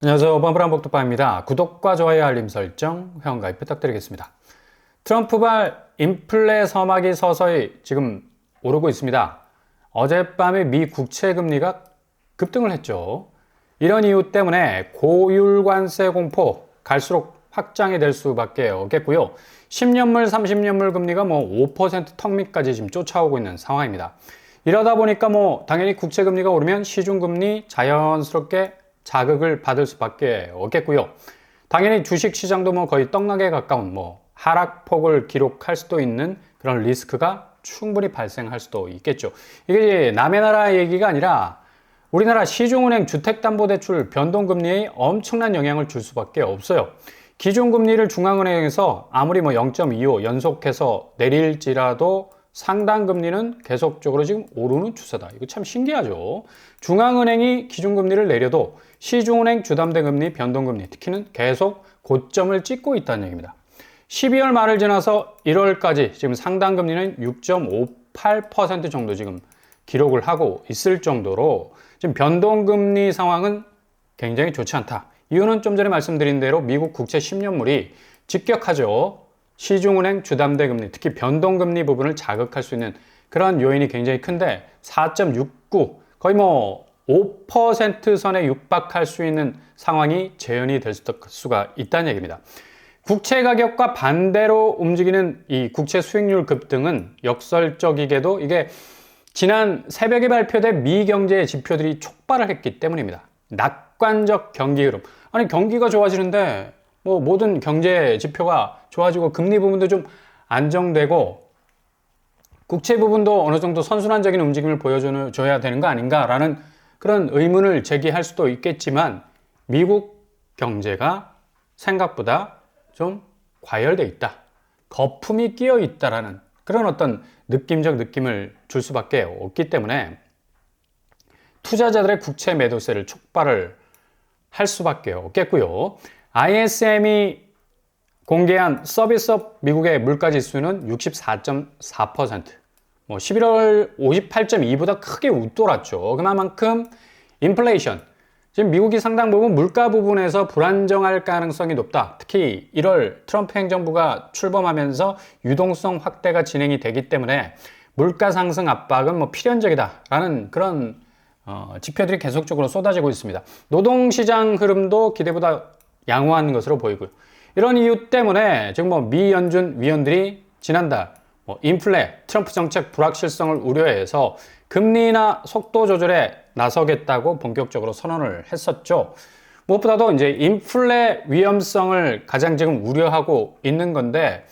안녕하세요. 범블한 복덕바입니다. 구독과 좋아요, 알림 설정, 회원가입 부탁드리겠습니다. 트럼프발 인플레 서막이 서서히 지금 오르고 있습니다. 어젯밤에 미 국채 금리가 급등을 했죠. 이런 이유 때문에 고율 관세 공포 갈수록 확장이 될 수밖에 없겠고요. 10년물, 30년물 금리가 5% 턱 밑까지 지금 쫓아오고 있는 상황입니다. 이러다 보니까 당연히 국채 금리가 오르면 시중 금리 자연스럽게 자극을 받을 수밖에 없겠고요. 당연히 주식 시장도 거의 떡락에 가까운 하락폭을 기록할 수도 있는 그런 리스크가 충분히 발생할 수도 있겠죠. 이게 남의 나라 얘기가 아니라 우리나라 시중은행 주택담보대출 변동금리에 엄청난 영향을 줄 수밖에 없어요. 기준금리를 중앙은행에서 아무리 0.25 연속해서 내릴지라도 상당금리는 계속적으로 지금 오르는 추세다. 이거 참 신기하죠. 중앙은행이 기준금리를 내려도 시중은행 주담대금리, 변동금리, 특히는 계속 고점을 찍고 있다는 얘기입니다. 12월 말을 지나서 1월까지 지금 상당금리는 6.58% 정도 지금 기록을 하고 있을 정도로 지금 변동금리 상황은 굉장히 좋지 않다. 이유는 좀 전에 말씀드린 대로 미국 국채 10년물이 직격하죠. 시중은행 주담대금리, 특히 변동금리 부분을 자극할 수 있는 그런 요인이 굉장히 큰데 4.69, 거의 5% 선에 육박할 수 있는 상황이 재현이 될 수가 있다는 얘기입니다. 국채 가격과 반대로 움직이는 이 국채 수익률 급등은 역설적이게도 이게 지난 새벽에 발표된 미 경제 지표들이 촉발을 했기 때문입니다. 낙관적 경기 흐름. 아니, 경기가 좋아지는데 모든 경제 지표가 좋아지고 금리 부분도 좀 안정되고 국채 부분도 어느 정도 선순환적인 움직임을 보여줘야 되는 거 아닌가라는 그런 의문을 제기할 수도 있겠지만 미국 경제가 생각보다 좀 과열돼 있다. 거품이 끼어 있다라는 그런 어떤 느낌적 느낌을 줄 수밖에 없기 때문에 투자자들의 국채 매도세를 촉발을 할 수밖에 없겠고요. ISM이 공개한 서비스업 미국의 물가지수는 64.4%, 11월 58.2보다 크게 웃돌았죠. 그만큼 인플레이션, 지금 미국이 상당 부분 물가 부분에서 불안정할 가능성이 높다. 특히 1월 트럼프 행정부가 출범하면서 유동성 확대가 진행이 되기 때문에 물가 상승 압박은 필연적이다라는 그런 지표들이 계속적으로 쏟아지고 있습니다. 노동시장 흐름도 기대보다 양호한 것으로 보이고요. 이런 이유 때문에 지금 미 연준 위원들이 지난달 인플레, 트럼프 정책 불확실성을 우려해서 금리나 속도 조절에 나서겠다고 본격적으로 선언을 했었죠. 무엇보다도 이제 인플레 위험성을 가장 지금 우려하고 있는 건데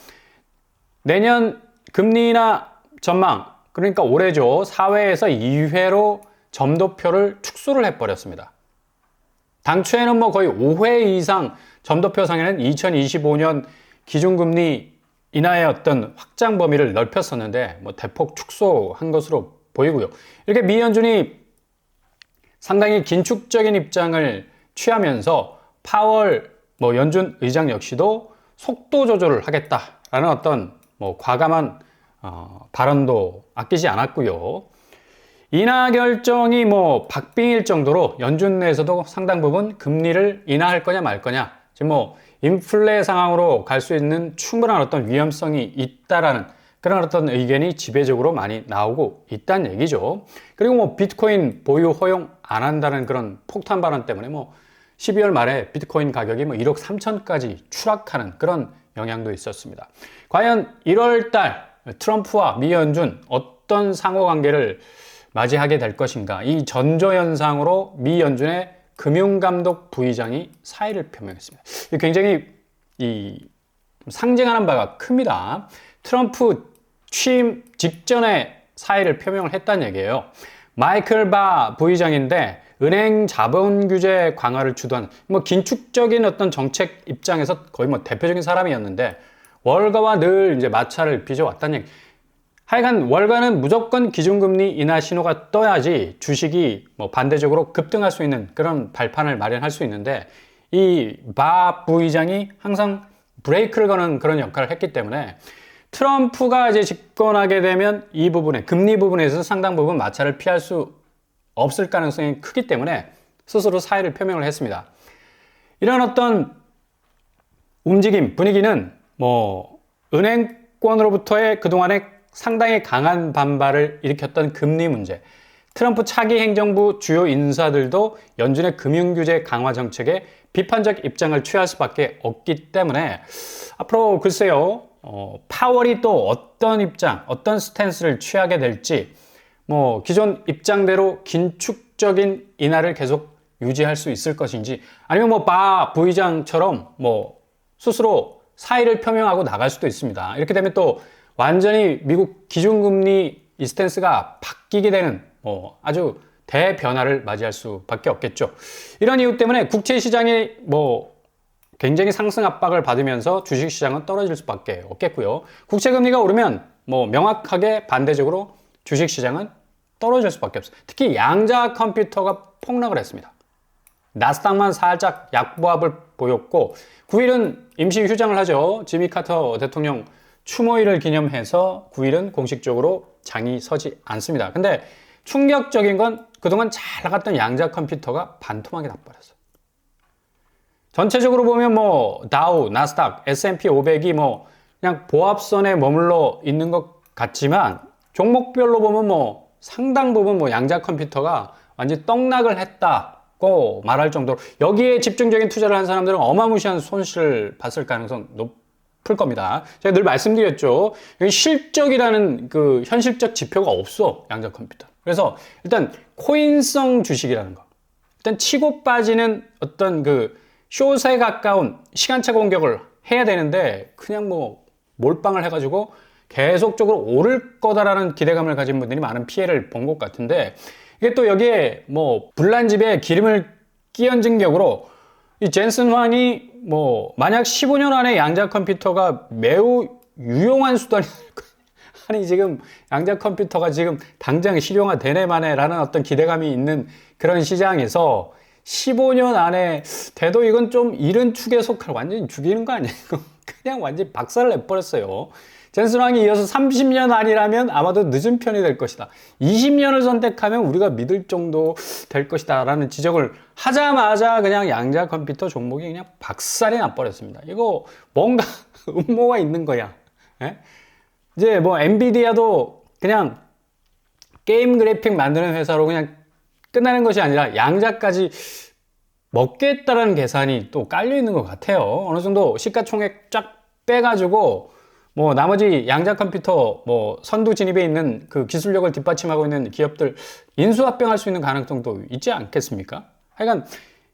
내년 금리나 전망, 그러니까 올해죠. 4회에서 2회로 점도표를 축소를 해버렸습니다. 당초에는 거의 5회 이상 점도표 상에는 2025년 기준금리 인하의 어떤 확장 범위를 넓혔었는데 대폭 축소한 것으로 보이고요. 이렇게 미 연준이 상당히 긴축적인 입장을 취하면서 파월 연준 의장 역시도 속도 조절을 하겠다라는 어떤 과감한 발언도 아끼지 않았고요. 인하 결정이 박빙일 정도로 연준 내에서도 상당 부분 금리를 인하할 거냐 말 거냐, 지금 인플레 상황으로 갈 수 있는 충분한 어떤 위험성이 있다라는 그런 어떤 의견이 지배적으로 많이 나오고 있다는 얘기죠. 그리고 비트코인 보유 허용 안 한다는 그런 폭탄 발언 때문에 12월 말에 비트코인 가격이 1억 3천까지 추락하는 그런 영향도 있었습니다. 과연 1월 달 트럼프와 미 연준 어떤 상호관계를 맞이하게 될 것인가, 이 전조현상으로 미 연준의 금융감독 부의장이 사의를 표명했습니다. 굉장히 상징하는 바가 큽니다. 트럼프 취임 직전에 사의를 표명을 했다는 얘기예요. 마이클 바 부의장인데 은행 자본 규제 강화를 주도한 긴축적인 어떤 정책 입장에서 거의 대표적인 사람이었는데 월가와 늘 이제 마찰을 빚어왔다는 얘기. 하여간 월가는 무조건 기준금리 인하 신호가 떠야지 주식이 반대적으로 급등할 수 있는 그런 발판을 마련할 수 있는데 이 바 부의장이 항상 브레이크를 거는 그런 역할을 했기 때문에 트럼프가 이제 집권하게 되면 이 부분에 금리 부분에서 상당 부분 마찰을 피할 수 없을 가능성이 크기 때문에 스스로 사의를 표명을 했습니다. 이런 어떤 움직임, 분위기는 뭐 은행권으로부터의 그동안의 상당히 강한 반발을 일으켰던 금리 문제, 트럼프 차기 행정부 주요 인사들도 연준의 금융규제 강화 정책에 비판적 입장을 취할 수밖에 없기 때문에 앞으로 글쎄요, 파월이 또 어떤 입장, 어떤 스탠스를 취하게 될지, 뭐 기존 입장대로 긴축적인 인하를 계속 유지할 수 있을 것인지, 아니면 뭐 바 부의장처럼 뭐 스스로 사의를 표명하고 나갈 수도 있습니다. 이렇게 되면 또 완전히 미국 기준금리 이 스탠스가 바뀌게 되는 아주 대변화를 맞이할 수밖에 없겠죠. 이런 이유 때문에 국채 시장이 뭐 굉장히 상승 압박을 받으면서 주식 시장은 떨어질 수밖에 없겠고요. 국채 금리가 오르면 뭐 명확하게 반대적으로 주식 시장은 떨어질 수밖에 없어요. 특히 양자 컴퓨터가 폭락을 했습니다. 나스닥만 살짝 약보합을 보였고 9일은 임시 휴장을 하죠. 지미 카터 대통령 추모일을 기념해서 9일은 공식적으로 장이 서지 않습니다. 근데 충격적인 건 그동안 잘 나갔던 양자 컴퓨터가 반토막이 나버렸어요. 전체적으로 보면 뭐 다우, 나스닥, S&P 500이 뭐 그냥 보합선에 머물러 있는 것 같지만 종목별로 보면 뭐 상당 부분 뭐 양자 컴퓨터가 완전히 떡락을 했다고 말할 정도로 여기에 집중적인 투자를 한 사람들은 어마무시한 손실을 봤을 가능성 높을 겁니다. 제가 늘 말씀드렸죠. 여기 실적이라는 그 현실적 지표가 없어, 양자 컴퓨터. 그래서 일단 코인성 주식이라는 거, 일단 치고 빠지는 어떤 그 숏에 가까운 시간차 공격을 해야 되는데 그냥 뭐 몰빵을 해가지고 계속적으로 오를 거다라는 기대감을 가진 분들이 많은 피해를 본 것 같은데, 이게 또 여기에 뭐 불난집에 기름을 끼얹은 격으로 이 젠슨 황이 뭐 만약 15년 안에 양자 컴퓨터가 매우 유용한 수단이 아니 지금 양자 컴퓨터가 지금 당장 실용화 되네 마네 라는 어떤 기대감이 있는 그런 시장에서 15년 안에 돼도 이건 좀 이른 축에 속할, 완전히 죽이는 거 아니에요? 그냥 완전히 박살을 내버렸어요. 젠슨 황이 이어서 30년 안이라면 아마도 늦은 편이 될 것이다. 20년을 선택하면 우리가 믿을 정도 될 것이다 라는 지적을 하자마자 그냥 양자 컴퓨터 종목이 그냥 박살이 나버렸습니다. 이거 뭔가 음모가 있는 거야. 예? 이제 뭐 엔비디아도 그냥 게임 그래픽 만드는 회사로 그냥 끝나는 것이 아니라 양자까지 먹겠다라는 계산이 또 깔려 있는 것 같아요. 어느 정도 시가총액 쫙 빼가지고 뭐 나머지 양자 컴퓨터 뭐 선두 진입에 있는 그 기술력을 뒷받침하고 있는 기업들 인수합병할 수 있는 가능성도 있지 않겠습니까? 하여간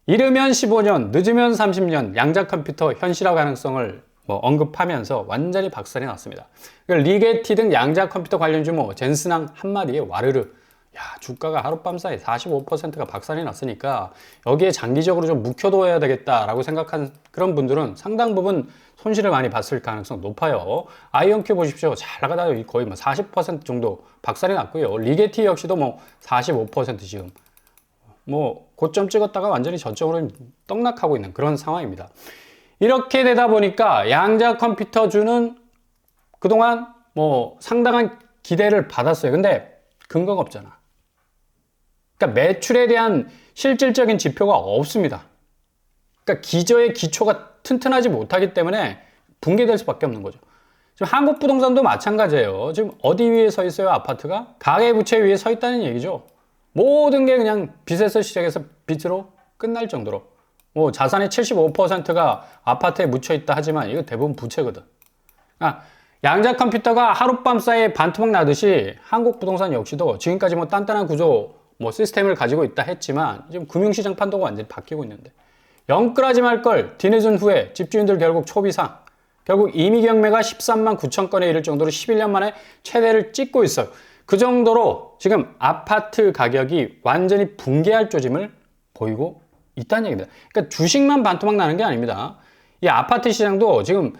이르면 15년, 늦으면 30년 양자 컴퓨터 현실화 가능성을 뭐 언급하면서 완전히 박살이 났습니다. 리게티 등 양자 컴퓨터 관련주 뭐 젠슨항 한마디에 와르르, 야, 주가가 하룻밤 사이 45%가 박살이 났으니까 여기에 장기적으로 좀 묵혀둬야 되겠다라고 생각한 그런 분들은 상당 부분 손실을 많이 봤을 가능성 높아요. 아이온큐 보십시오. 잘 나가다가 거의 뭐 40% 정도 박살이 났고요. 리게티 역시도 뭐 45% 지금 뭐 고점 찍었다가 완전히 저점으로 떡락하고 있는 그런 상황입니다. 이렇게 되다 보니까 양자 컴퓨터주는 그동안 뭐 상당한 기대를 받았어요. 근데 근거가 없잖아. 그러니까 매출에 대한 실질적인 지표가 없습니다. 그러니까 기저의 기초가 튼튼하지 못하기 때문에 붕괴될 수밖에 없는 거죠. 지금 한국 부동산도 마찬가지예요. 지금 어디 위에 서 있어요? 아파트가? 가계부채 위에 서 있다는 얘기죠. 모든 게 그냥 빚에서 시작해서 빚으로 끝날 정도로. 뭐 자산의 75%가 아파트에 묻혀 있다 하지만 이거 대부분 부채거든. 양자 컴퓨터가 하룻밤 사이에 반토막 나듯이 한국 부동산 역시도 지금까지 뭐 단단한 구조, 뭐 시스템을 가지고 있다 했지만 지금 금융시장 판도가 완전히 바뀌고 있는데, 영끌하지 말 걸 뒤늦은 후에 집주인들 결국 초비상, 결국 임의 경매가 13만 9천 건에 이를 정도로 11년 만에 최대를 찍고 있어요. 그 정도로 지금 아파트 가격이 완전히 붕괴할 조짐을 보이고 있다는 얘기입니다. 그러니까 주식만 반토막 나는 게 아닙니다. 이 아파트 시장도 지금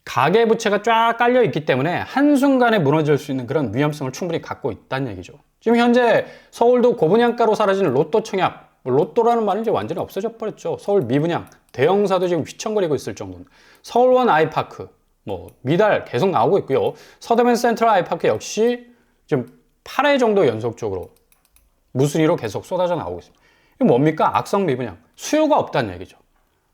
가계부채가 쫙 깔려 있기 때문에 한순간에 무너질 수 있는 그런 위험성을 충분히 갖고 있다는 얘기죠. 지금 현재 서울도 고분양가로 사라지는 로또 청약, 로또라는 말은 이제 완전히 없어져 버렸죠. 서울 미분양, 대형사도 지금 휘청거리고 있을 정도인데, 서울원 아이파크, 뭐 미달 계속 나오고 있고요. 서대문 센트럴 아이파크 역시 지금 8회 정도 연속적으로 무순위로 계속 쏟아져 나오고 있습니다. 이게 뭡니까? 악성 미분양, 수요가 없다는 얘기죠.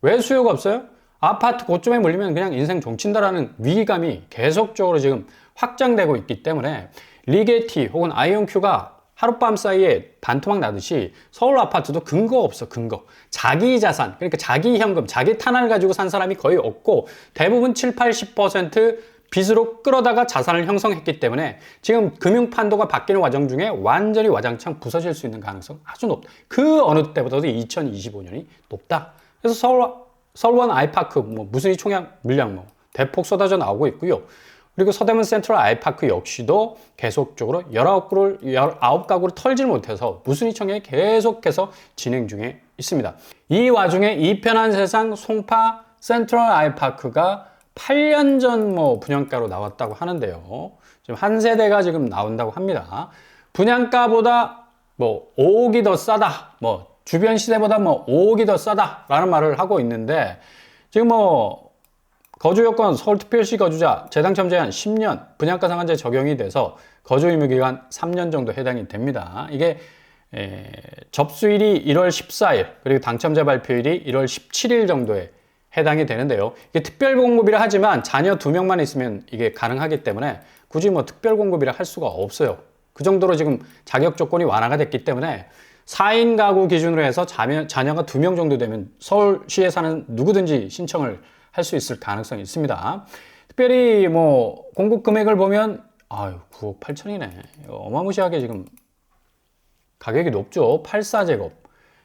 왜 수요가 없어요? 아파트 고점에 몰리면 그냥 인생 종친다라는 위기감이 계속적으로 지금 확장되고 있기 때문에 리게티 혹은 아이온큐가 하룻밤 사이에 반토막 나듯이 서울 아파트도 근거 없어, 근거. 자기 자산, 그러니까 자기 현금, 자기 탄을 가지고 산 사람이 거의 없고 대부분 7, 80% 빚으로 끌어다가 자산을 형성했기 때문에 지금 금융 판도가 바뀌는 과정 중에 완전히 와장창 부서질 수 있는 가능성 아주 높다. 그 어느 때보다도 2025년이 높다. 그래서 서울원 아이파크, 무수히 총약 물량 대폭 쏟아져 나오고 있고요. 그리고 서대문 센트럴 아이파크 역시도 계속적으로 19가구를 털질 못해서 무순위 청약이 계속해서 진행 중에 있습니다. 이 와중에 이편한 세상 송파 센트럴 아이파크가 8년 전 분양가로 나왔다고 하는데요. 지금 한 세대가 지금 나온다고 합니다. 분양가보다 5억이 더 싸다. 주변 시세보다 5억이 더 싸다라는 말을 하고 있는데 지금 거주 요건 서울특별시 거주자 재당첨 제한 10년 분양가 상한제 적용이 돼서 거주 의무 기간 3년 정도 해당이 됩니다. 이게 접수일이 1월 14일 그리고 당첨자 발표일이 1월 17일 정도에 해당이 되는데요. 이게 특별공급이라 하지만 자녀 2명만 있으면 이게 가능하기 때문에 굳이 특별공급이라 할 수가 없어요. 그 정도로 지금 자격 조건이 완화가 됐기 때문에 4인 가구 기준으로 해서 자녀가 2명 정도 되면 서울시에 사는 누구든지 신청을 할 수 있을 가능성이 있습니다. 특별히 공급 금액을 보면 9억 8천이네. 어마무시하게 지금 가격이 높죠. 84제곱.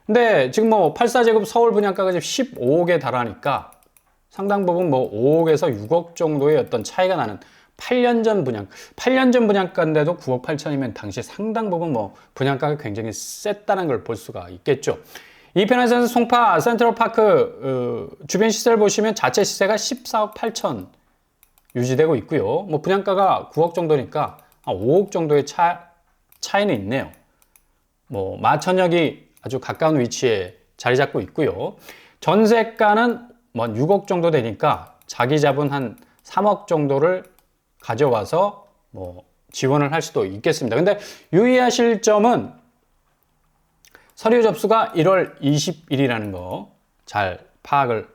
근데 지금 84제곱 서울 분양가가 지금 15억에 달하니까 상당 부분 5억에서 6억 정도의 어떤 차이가 나는 8년 전 분양가인데도 9억 8천이면 당시 상당 부분 분양가가 굉장히 셌다는 걸 볼 수가 있겠죠. 이 편에서는 송파 센트럴파크 주변 시세를 보시면 자체 시세가 14억 8천 유지되고 있고요. 분양가가 9억 정도니까 5억 정도의 차이는 있네요. 마천역이 아주 가까운 위치에 자리 잡고 있고요. 전세가는 6억 정도 되니까 자기 자본 한 3억 정도를 가져와서 지원을 할 수도 있겠습니다. 근데 유의하실 점은 서류 접수가 1월 20일이라는 거 잘 파악을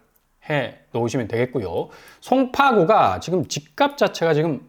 해 놓으시면 되겠고요. 송파구가 지금 집값 자체가 지금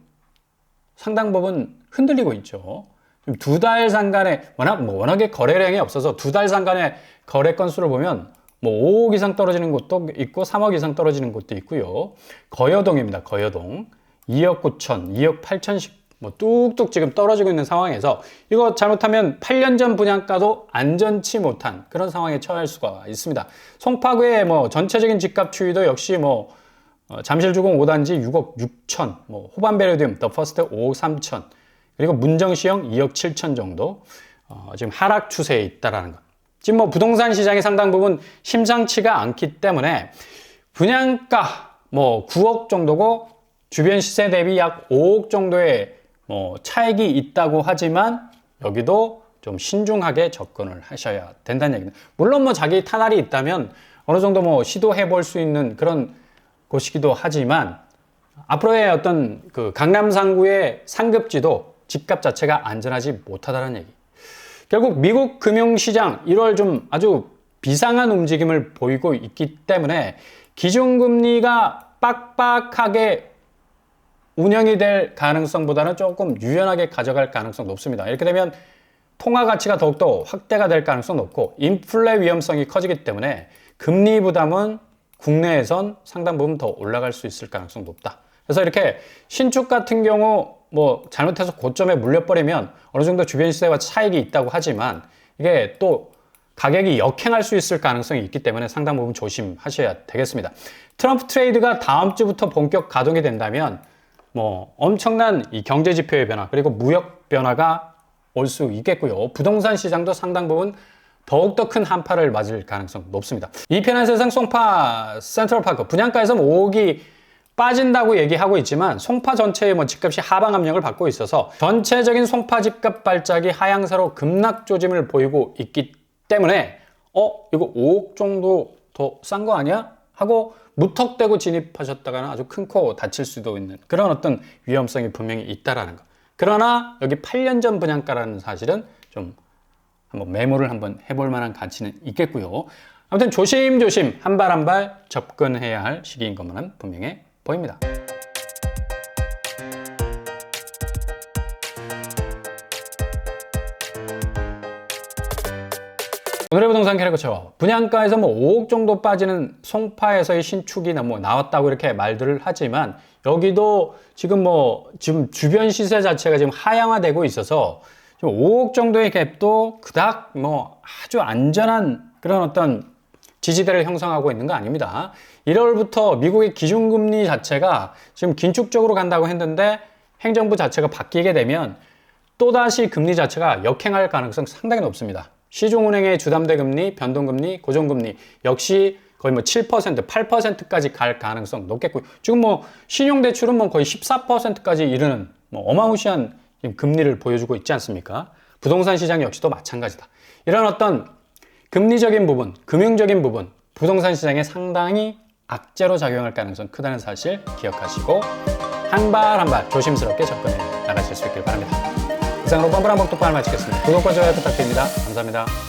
상당 부분 흔들리고 있죠. 2달 상간에 워낙에 거래량이 없어서 2달 상간에 거래 건수를 보면 5억 이상 떨어지는 곳도 있고 3억 이상 떨어지는 곳도 있고요. 거여동입니다. 거여동 2억 9천, 2억 8천씩 뚝뚝 지금 떨어지고 있는 상황에서 이거 잘못하면 8년 전 분양가도 안전치 못한 그런 상황에 처할 수가 있습니다. 송파구의 전체적인 집값 추이도 역시 잠실주공 5단지 6억 6천, 호반베르디움 더 퍼스트 5억 3천, 그리고 문정시형 2억 7천 정도 지금 하락 추세에 있다라는 것. 지금 부동산 시장이 상당 부분 심상치가 않기 때문에 분양가 9억 정도고 주변 시세 대비 약 5억 정도의 차익이 있다고 하지만 여기도 좀 신중하게 접근을 하셔야 된다는 얘기입니다. 물론 자기 탄알이 있다면 어느 정도 시도해 볼 수 있는 그런 곳이기도 하지만 앞으로의 어떤 강남 상구의 상급지도 집값 자체가 안전하지 못하다는 얘기. 결국 미국 금융시장 1월 좀 아주 비상한 움직임을 보이고 있기 때문에 기준금리가 빡빡하게 운영이 될 가능성보다는 조금 유연하게 가져갈 가능성 높습니다. 이렇게 되면 통화 가치가 더욱더 확대가 될 가능성 높고 인플레 위험성이 커지기 때문에 금리 부담은 국내에선 상당 부분 더 올라갈 수 있을 가능성 높다. 그래서 이렇게 신축 같은 경우 잘못해서 고점에 물려버리면 어느 정도 주변 시세와 차익이 있다고 하지만 이게 또 가격이 역행할 수 있을 가능성이 있기 때문에 상당 부분 조심하셔야 되겠습니다. 트럼프 트레이드가 다음 주부터 본격 가동이 된다면 엄청난 이 경제 지표의 변화 그리고 무역 변화가 올 수 있겠고요. 부동산 시장도 상당 부분 더욱더 큰 한파를 맞을 가능성 높습니다. 이 편한 세상 송파 센트럴파크 분양가에서 5억이 빠진다고 얘기하고 있지만 송파 전체의 집값이 하방 압력을 받고 있어서 전체적인 송파 집값 발작이 하향세로 급락 조짐을 보이고 있기 때문에 이거 5억 정도 더 싼 거 아니야? 하고 무턱대고 진입하셨다가는 아주 큰 코 다칠 수도 있는 그런 어떤 위험성이 분명히 있다라는 거. 그러나 여기 8년 전 분양가라는 사실은 좀 한번 메모를 한번 해볼 만한 가치는 있겠고요. 아무튼 조심조심 한 발 한 발 접근해야 할 시기인 것만은 분명해 보입니다. 오늘의 부동산 캐릭터처 분양가에서 뭐 5억 정도 빠지는 송파에서의 신축이 뭐 나왔다고 이렇게 말들을 하지만 여기도 지금 지금 주변 시세 자체가 지금 하향화되고 있어서 지금 5억 정도의 갭도 그닥 아주 안전한 그런 어떤 지지대를 형성하고 있는 거 아닙니다. 1월부터 미국의 기준금리 자체가 지금 긴축적으로 간다고 했는데 행정부 자체가 바뀌게 되면 또다시 금리 자체가 역행할 가능성 상당히 높습니다. 시중은행의 주담대 금리, 변동금리, 고정금리 역시 거의 7%, 8%까지 갈 가능성 높겠고요. 지금 신용대출은 거의 14%까지 이르는 어마무시한 금리를 보여주고 있지 않습니까? 부동산 시장 역시도 마찬가지다. 이런 어떤 금리적인 부분, 금융적인 부분, 부동산 시장에 상당히 악재로 작용할 가능성 크다는 사실 기억하시고 한 발 한 발 조심스럽게 접근해 나가실 수 있길 바랍니다. 이상으로 뻔뻔한 복독방을 마치겠습니다. 구독과 좋아요 부탁드립니다. 감사합니다.